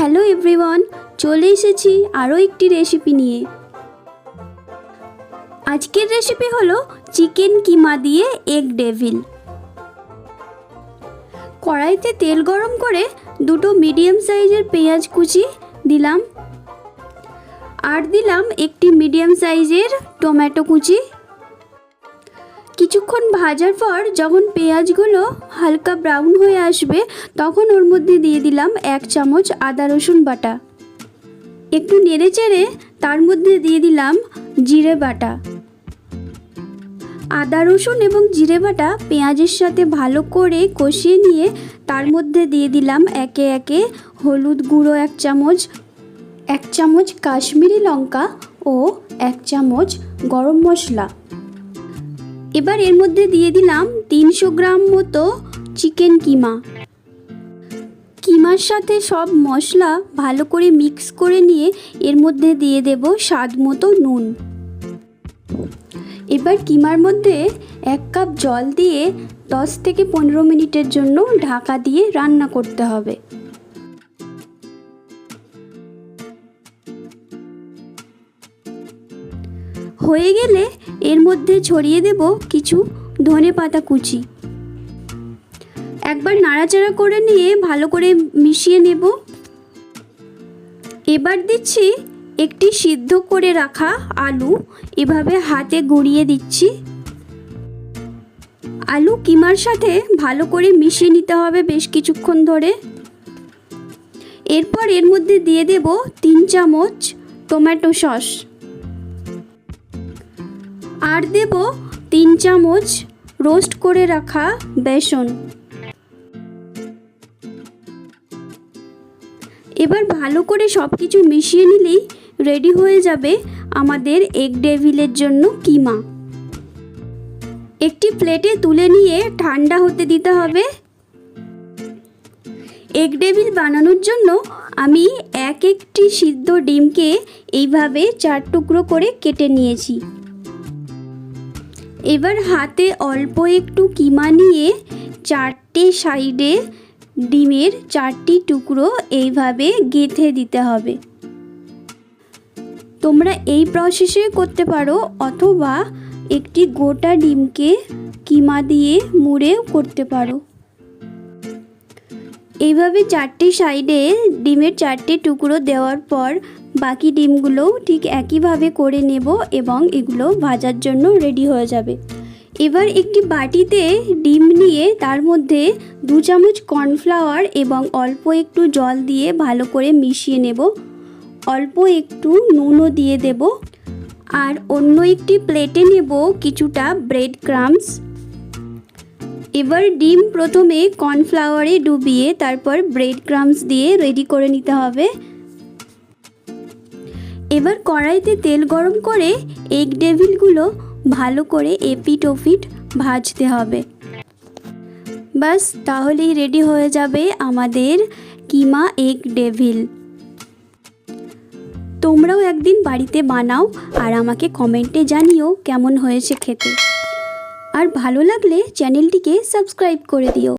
Hello everyone, চলে এসেছি আরও একটি রেসিপি নিয়ে। আজকের রেসিপি হলো চিকেন কিমা দিয়ে এগ ডেভিল। কড়াইতে তেল গরম করে দুটো মিডিয়াম সাইজের পেঁয়াজ কুচি দিলাম, আর দিলাম একটি মিডিয়াম সাইজের টমেটো কুচি। কিছুক্ষণ ভাজার পর যখন পেঁয়াজগুলো হালকা ব্রাউন হয়ে আসবে তখন ওর মধ্যে দিয়ে দিলাম 1 চামচ আদা রসুন বাটা। একটু নেড়েচেড়ে তার মধ্যে দিয়ে দিলাম জিরে বাটা। আদা রসুন এবং জিরে বাটা পেঁয়াজের সাথে ভালো করে কষিয়ে নিয়ে তার মধ্যে দিয়ে দিলাম একে একে হলুদ গুঁড়ো 1 চামচ, 1 চামচ কাশ্মীরি লঙ্কা ও 1 চামচ গরম মশলা। এবার এর মধ্যে দিয়ে দিলাম 300 গ্রাম মতো চিকেন কিমা। কিমার সাথে সব মশলা ভালো করে মিক্স করে নিয়ে এর মধ্যে দিয়ে দেব স্বাদ মতো নুন। এবার কিমার মধ্যে 1 কাপ জল দিয়ে 10 থেকে 15 মিনিটের জন্য ঢাকা দিয়ে রান্না করতে হবে। হয়ে গেলে এর মধ্যে ছড়িয়ে দেব কিছু ধনেপাতা কুচি। একবার নাড়াচাড়া করে নিয়ে ভালো করে মিশিয়ে নেব। এবার দিচ্ছি একটি সিদ্ধ করে রাখা আলু, এভাবে হাতে গুঁড়িয়ে দিচ্ছি। আলু কিমার সাথে ভালো করে মিশিয়ে নিতে হবে বেশ কিছুক্ষণ ধরে। এরপর এর মধ্যে দিয়ে দেব 3 চামচ টমেটো সস, আর দেব 3 চামচ রোস্ট করে রাখা বেসন। এবার ভালো করে সব কিছু মিশিয়ে নিলেই রেডি হয়ে যাবে আমাদের এগ ডেভিলের জন্য কিমা। একটি প্লেটে তুলে নিয়ে ঠান্ডা হতে দিতে হবে। এগ ডেভিল বানানোর জন্য আমি একটি সিদ্ধ ডিমকে এইভাবে 4 টুকরো করে কেটে নিয়েছি। এবার হাতে অল্প একটু কিমা নিয়ে 4টে সাইডে ডিমের 4টি টুকরো এইভাবে গেঁথে দিতে হবে। তোমরা এই প্রসেসে করতে পারো, অথবা একটি গোটা ডিমকে কিমা দিয়ে মুড়েও করতে পারো। এইভাবে 4টে সাইডে ডিমের 4টে টুকরো দেওয়ার পর বাকি ডিমগুলোও ঠিক একইভাবে করে নেব এবং এগুলো ভাজার জন্য রেডি হয়ে যাবে। এবার একটি বাটিতে ডিম নিয়ে তার মধ্যে 2 চামচ কর্নফ্লাওয়ার এবং অল্প একটু জল দিয়ে ভালো করে মিশিয়ে নেব। অল্প একটু নুনও দিয়ে দেব, আর অন্য একটি প্লেটে নেব কিছুটা ব্রেড ক্রাম্বস। এবার ডিম প্রথমে কর্নফ্লাওয়ারে ডুবিয়ে তারপর ব্রেড ক্রাম্বস দিয়ে রেডি করে নিতে হবে। এবার কড়াইতে তেল গরম করে এগ ডেভিলগুলো ভালো করে এপিট ওপিট ভাজতে হবে। বাস, তাহলেই রেডি হয়ে যাবে আমাদের কিমা এগ ডেভিল। তোমরাও একদিন বাড়িতে বানাও আর আমাকে কমেন্টে জানিও কেমন হয়েছে খেতে। আর ভালো লাগলে চ্যানেলটিকে সাবস্ক্রাইব করে দিও।